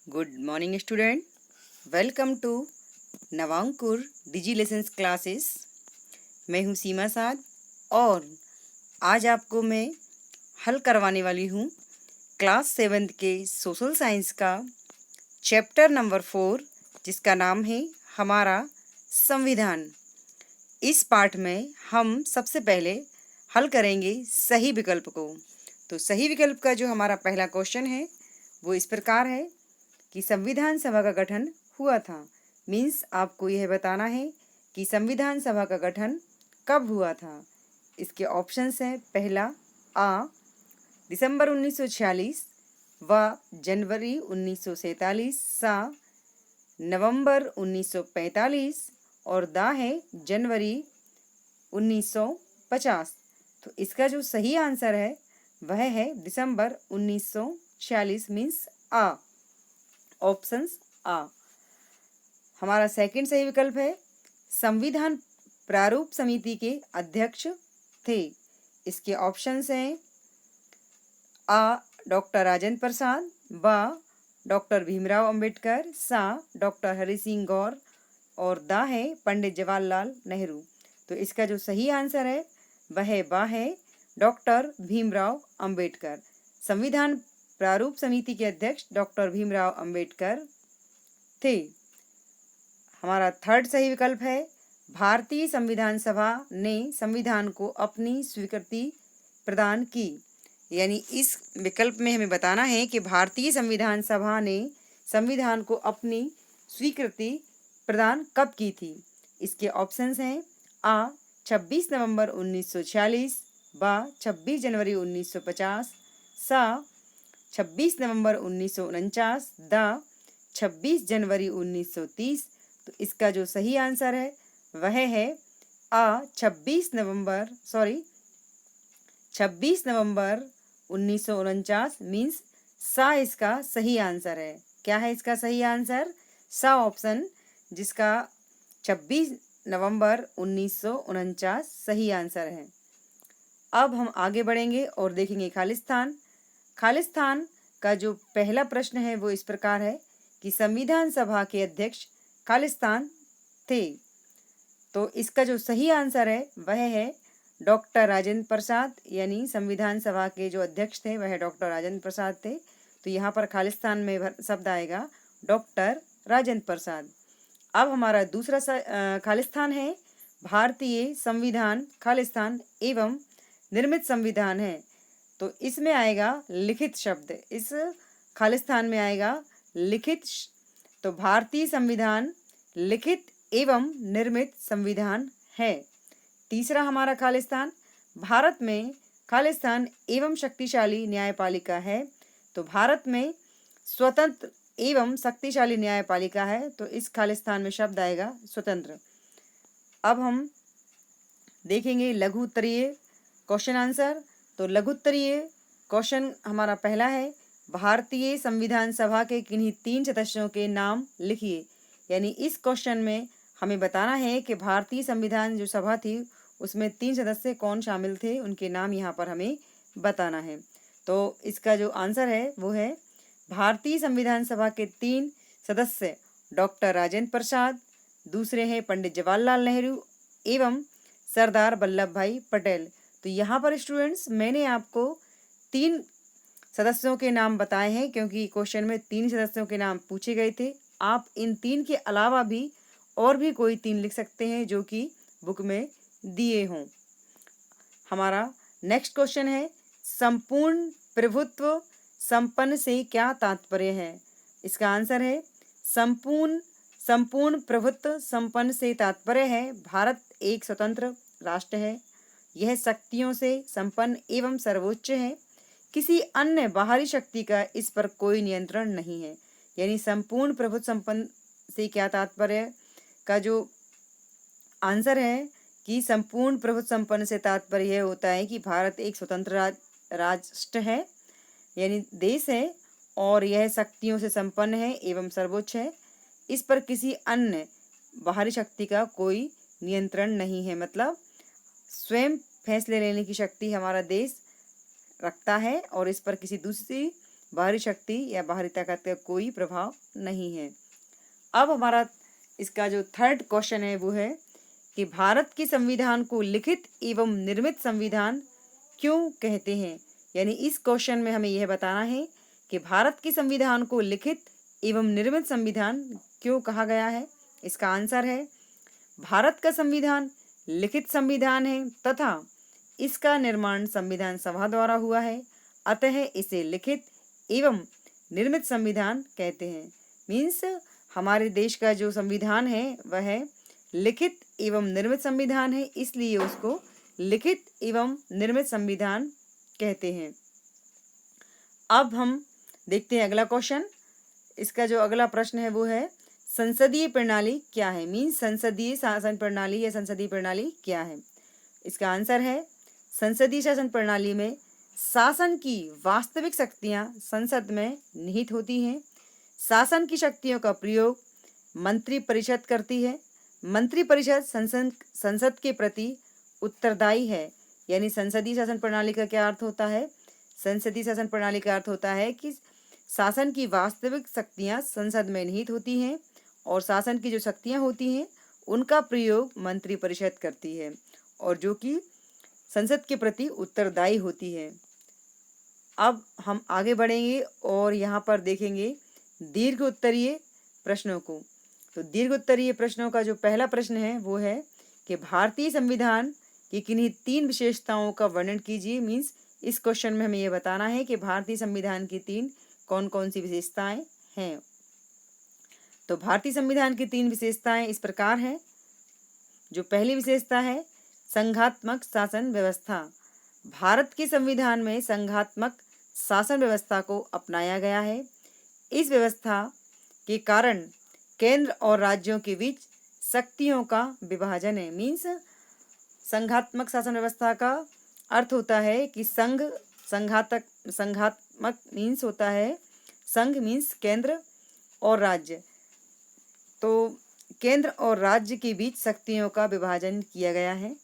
Good morning student, welcome to Navankur digi lessons classes. मैं हूँ सीमा साद और आज आपको मैं हल करवाने वाली हूँ क्लास 7 के सोशल साइंस का चैप्टर नंबर 4, जिसका नाम है हमारा संविधान। इस पाठ में हम सबसे पहले हल करेंगे सही विकल्प को। तो सही विकल्प का जो हमारा पहला क्वेश्चन है वो इस प्रकार है कि संविधान सभा का गठन हुआ था। मीन्स आपको यह बताना है कि संविधान सभा का गठन कब हुआ था। इसके ऑप्शंस हैं, पहला आ दिसंबर 1946, व जनवरी 1947, सा नवंबर 1945 और दा है जनवरी 1950। तो इसका जो सही आंसर है वह है दिसंबर 1946, मीन्स आ, ऑप्शंस आ। हमारा सेकंड सही विकल्प है संविधान प्रारूप समिति के अध्यक्ष थे। इसके ऑप्शंस हैं, आ डॉक्टर राजेंद्र प्रसाद, ब डॉक्टर भीमराव अंबेडकर, सा डॉक्टर हरि सिंह गौर और दा है पंडित जवाहरलाल नेहरू। तो इसका जो सही आंसर है वह बा है डॉक्टर भीमराव अंबेडकर। संविधान प्रारूप समिति के अध्यक्ष डॉक्टर भीमराव अंबेडकर थे। हमारा थर्ड सही विकल्प है भारतीय संविधान सभा ने संविधान को अपनी स्वीकृति प्रदान की। यानी इस विकल्प में हमें बताना है कि भारतीय संविधान सभा ने संविधान को अपनी स्वीकृति प्रदान कब की थी। इसके ऑप्शंस हैं, आ 26 नवंबर 1946, बा 26 जनवरी 1950, सा 26 नवंबर 1949, दा 26 जनवरी 1930। तो इसका जो सही आंसर है वह है आ 26 नवंबर 1949, मीन्स सा इसका सही आंसर है। क्या है इसका सही आंसर? सा ऑप्शन, जिसका 26 नवंबर 1949 सही आंसर है। अब हम आगे बढ़ेंगे और देखेंगे खालिस्तान। खालिस्तान का जो पहला प्रश्न है वो इस प्रकार है कि संविधान सभा के अध्यक्ष खालिस्तान थे। तो इसका जो सही आंसर है वह है डॉक्टर राजेंद्र प्रसाद। यानी संविधान सभा के जो अध्यक्ष थे वह डॉक्टर राजेंद्र प्रसाद थे। तो यहाँ पर खालिस्तान में शब्द आएगा डॉक्टर राजेंद्र प्रसाद। अब हमारा दूसरा खालिस्तान है भारतीय संविधान खालिस्तान एवं निर्मित संविधान है। तो इसमें आएगा लिखित शब्द, इस खालिस्तान में आएगा लिखित। तो भारतीय संविधान लिखित एवं निर्मित संविधान है। तीसरा हमारा खालिस्तान, भारत में खालिस्तान एवं शक्तिशाली न्यायपालिका है। तो भारत में स्वतंत्र एवं शक्तिशाली न्यायपालिका है। तो इस खालिस्तान में शब्द आएगा स्वतंत्र। अब हम देखेंगे लघु उत्तरीय क्वेश्चन आंसर। तो लघु उत्तरीय क्वेश्चन हमारा पहला है भारतीय संविधान सभा के किन्हीं 3 सदस्यों के नाम लिखिए। यानी इस क्वेश्चन में हमें बताना है कि भारतीय संविधान जो सभा थी उसमें 3 सदस्य कौन शामिल थे, उनके नाम यहाँ पर हमें बताना है। तो इसका जो आंसर है वो है भारतीय संविधान सभा के 3 सदस्य डॉक्टर राजेंद्र प्रसाद, दूसरे हैं पंडित जवाहरलाल नेहरू एवं सरदार वल्लभ भाई पटेल। तो यहाँ पर स्टूडेंट्स मैंने आपको 3 सदस्यों के नाम बताए हैं क्योंकि क्वेश्चन में 3 सदस्यों के नाम पूछे गए थे। आप इन 3 के अलावा भी और भी कोई 3 लिख सकते हैं जो कि बुक में दिए हों। हमारा नेक्स्ट क्वेश्चन है संपूर्ण प्रभुत्व संपन्न से क्या तात्पर्य है। इसका आंसर है संपूर्ण प्रभुत्व संपन्न से तात्पर्य है भारत एक स्वतंत्र राष्ट्र है, यह शक्तियों से संपन्न एवं सर्वोच्च है, किसी अन्य बाहरी शक्ति का इस पर कोई नियंत्रण नहीं है। यानी संपूर्ण प्रभुत्व संपन्न से क्या तात्पर्य का जो आंसर है कि संपूर्ण प्रभुत्व संपन्न से तात्पर्य यह होता है कि भारत एक स्वतंत्र राष्ट्र है, यानी देश है, और यह शक्तियों से संपन्न है एवं सर्वोच्च है, इस पर किसी अन्य बाहरी शक्ति का कोई नियंत्रण नहीं है। मतलब स्वयं फैसले लेने की शक्ति हमारा देश रखता है और इस पर किसी दूसरी बाहरी शक्ति या बाहरी ताकत का कोई प्रभाव नहीं है। अब हमारा इसका जो थर्ड क्वेश्चन है वो है कि भारत के संविधान को लिखित एवं निर्मित संविधान क्यों कहते हैं। यानी इस क्वेश्चन में हमें यह बताना है कि भारत के संविधान को लिखित एवं निर्मित संविधान क्यों कहा गया है। इसका आंसर है भारत का संविधान लिखित संविधान है तथा इसका निर्माण संविधान सभा द्वारा हुआ है, अतः इसे लिखित एवं निर्मित संविधान कहते हैं। मीन्स हमारे देश का जो संविधान है वह लिखित एवं निर्मित संविधान है, इसलिए उसको लिखित एवं निर्मित संविधान कहते हैं। अब हम देखते हैं अगला क्वेश्चन। इसका जो अगला प्रश्न है वो है संसदीय प्रणाली क्या है। मीन्स संसदीय शासन प्रणाली या संसदीय प्रणाली क्या है। इसका आंसर है संसदीय शासन प्रणाली में शासन की वास्तविक शक्तियां संसद में निहित होती हैं। शासन की शक्तियों का प्रयोग मंत्री परिषद करती है। मंत्री परिषद संसद के प्रति उत्तरदायी है। यानी संसदीय शासन प्रणाली का क्या अर्थ होता है। संसदीय शासन प्रणाली का अर्थ होता है कि शासन की वास्तविक शक्तियां संसद में निहित होती हैं और शासन की जो शक्तियां होती हैं उनका प्रयोग मंत्री परिषद करती है और जो कि संसद के प्रति उत्तरदायी होती है। अब हम आगे बढ़ेंगे और यहाँ पर देखेंगे दीर्घ उत्तरीय प्रश्नों को। तो दीर्घ उत्तरीय प्रश्नों का जो पहला प्रश्न है वो है कि भारतीय संविधान की किन्हीं 3 विशेषताओं का वर्णन कीजिए। मीन्स इस क्वेश्चन में हमें यह बताना है कि भारतीय संविधान की 3 कौन कौन सी विशेषताएं हैं। तो भारतीय संविधान की 3 विशेषताएं इस प्रकार हैं। जो पहली विशेषता है संघात्मक शासन व्यवस्था। भारत के संविधान में संघात्मक शासन व्यवस्था को अपनाया गया है। इस व्यवस्था के कारण केंद्र और राज्यों के बीच शक्तियों का विभाजन है। मीन्स संघात्मक शासन व्यवस्था का अर्थ होता है कि संघात्मक मीन्स होता है संघ मीन्स केंद्र और राज्य। तो केंद्र और राज्य के बीच शक्तियों का विभाजन किया गया है।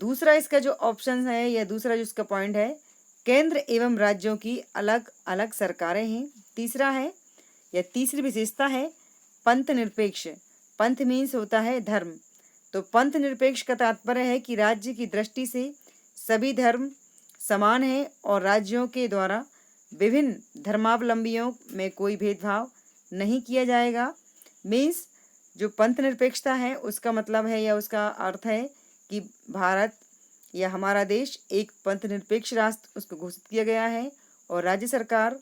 दूसरा इसका जो ऑप्शन है या दूसरा जो इसका पॉइंट है केंद्र एवं राज्यों की अलग अलग सरकारें हैं। तीसरा है या तीसरी विशेषता है पंथ निरपेक्ष। पंथ मीन्स होता है धर्म। तो पंथ निरपेक्ष का तात्पर्य है कि राज्य की दृष्टि से सभी धर्म समान हैं और राज्यों के द्वारा विभिन्न धर्मावलंबियों में कोई भेदभाव नहीं किया जाएगा। मीन्स जो पंथ निरपेक्षता है उसका मतलब है या उसका अर्थ है कि भारत या हमारा देश एक पंथ निरपेक्ष राष्ट्र उसको घोषित किया गया है और राज्य सरकार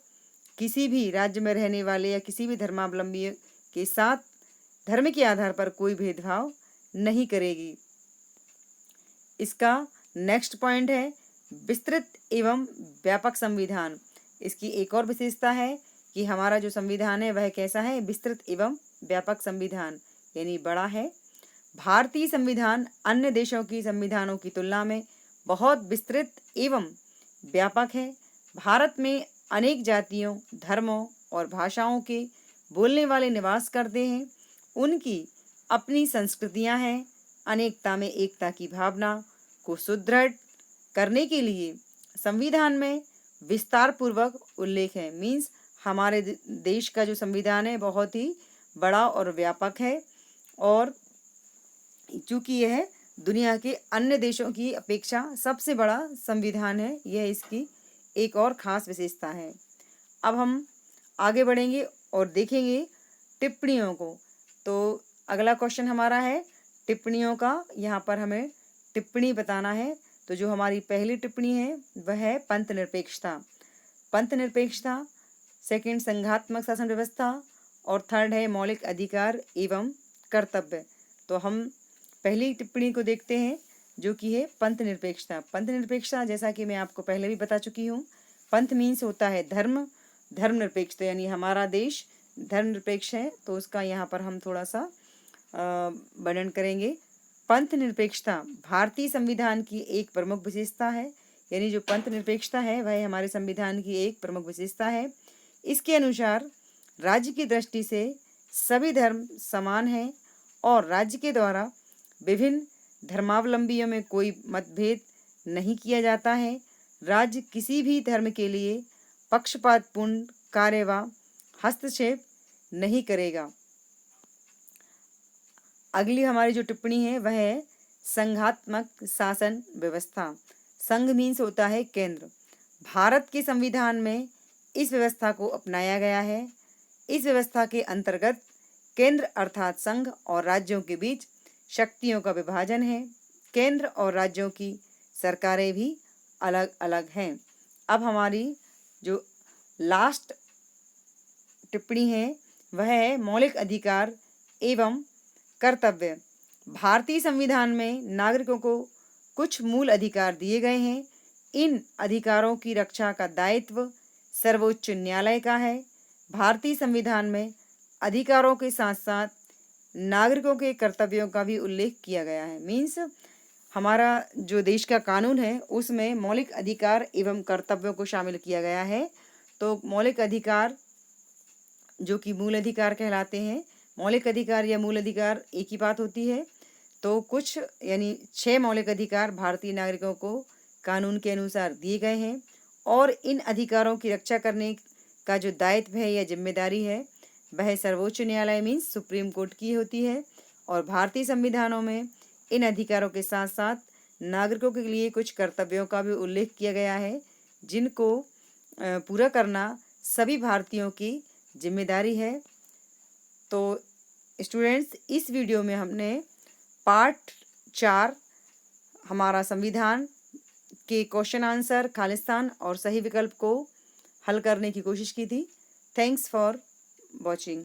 किसी भी राज्य में रहने वाले या किसी भी धर्मावलंबी के साथ धर्म के आधार पर कोई भेदभाव नहीं करेगी। इसका नेक्स्ट पॉइंट है विस्तृत एवं व्यापक संविधान। इसकी एक और विशेषता है कि हमारा जो संविधान है वह कैसा है विस्तृत एवं व्यापक संविधान यानी बड़ा है। भारतीय संविधान अन्य देशों की संविधानों की तुलना में बहुत विस्तृत एवं व्यापक है। भारत में अनेक जातियों धर्मों और भाषाओं के बोलने वाले निवास करते हैं। उनकी अपनी संस्कृतियां हैं। अनेकता में एकता की भावना को सुदृढ़ करने के लिए संविधान में विस्तार पूर्वक उल्लेख है। मीन्स हमारे देश का जो संविधान है बहुत ही बड़ा और व्यापक है और चूंकि यह दुनिया के अन्य देशों की अपेक्षा सबसे बड़ा संविधान है, यह इसकी एक और ख़ास विशेषता है। अब हम आगे बढ़ेंगे और देखेंगे टिप्पणियों को। तो अगला क्वेश्चन हमारा है टिप्पणियों का। यहाँ पर हमें टिप्पणी बताना है। तो जो हमारी पहली टिप्पणी है वह है पंथ निरपेक्षता। पंथ निरपेक्षता, सेकंड संघात्मक शासन व्यवस्था और थर्ड है मौलिक अधिकार एवं कर्तव्य। तो हम पहली टिप्पणी को देखते हैं जो कि है पंथ निरपेक्षता। पंथ निरपेक्षता जैसा कि मैं आपको पहले भी बता चुकी हूँ, पंथ मीन्स होता है धर्म, धर्म निरपेक्ष यानी हमारा देश धर्म निरपेक्ष है। तो उसका यहाँ पर हम थोड़ा सा वर्णन करेंगे। पंथ निरपेक्षता भारतीय संविधान की एक प्रमुख विशेषता है। यानी जो पंथ निरपेक्षता है वह हमारे संविधान की एक प्रमुख विशेषता है। इसके अनुसार राज्य की दृष्टि से सभी धर्म समान हैं और राज्य के द्वारा विभिन्न धर्मावलंबियों में कोई मतभेद नहीं किया जाता है। राज्य किसी भी धर्म के लिए पक्षपातपूर्ण कार्य व हस्तक्षेप नहीं करेगा। अगली हमारी जो टिप्पणी है वह है संघात्मक शासन व्यवस्था। संघ मीन्स होता है केंद्र। भारत के संविधान में इस व्यवस्था को अपनाया गया है। इस व्यवस्था के अंतर्गत केंद्र अर्थात संघ और राज्यों के बीच शक्तियों का विभाजन है। केंद्र और राज्यों की सरकारें भी अलग अलग हैं। अब हमारी जो लास्ट टिप्पणी है वह है मौलिक अधिकार एवं कर्तव्य। भारतीय संविधान में नागरिकों को कुछ मूल अधिकार दिए गए हैं। इन अधिकारों की रक्षा का दायित्व सर्वोच्च न्यायालय का है। भारतीय संविधान में अधिकारों के साथ साथ नागरिकों के कर्तव्यों का भी उल्लेख किया गया है। मीन्स हमारा जो देश का कानून है उसमें मौलिक अधिकार एवं कर्तव्यों को शामिल किया गया है। तो मौलिक अधिकार जो कि मूल अधिकार कहलाते हैं, मौलिक अधिकार या मूल अधिकार एक ही बात होती है। तो कुछ यानी 6 मौलिक अधिकार भारतीय नागरिकों को कानून के अनुसार दिए गए हैं और इन अधिकारों की रक्षा करने का जो दायित्व है या जिम्मेदारी है वह सर्वोच्च न्यायालय मीन्स सुप्रीम कोर्ट की होती है। और भारतीय संविधानों में इन अधिकारों के साथ साथ नागरिकों के लिए कुछ कर्तव्यों का भी उल्लेख किया गया है जिनको पूरा करना सभी भारतीयों की जिम्मेदारी है। तो स्टूडेंट्स, इस वीडियो में हमने पार्ट 4 हमारा संविधान के क्वेश्चन आंसर, खालिस्तान और सही विकल्प को हल करने की कोशिश की थी। Thanks for watching.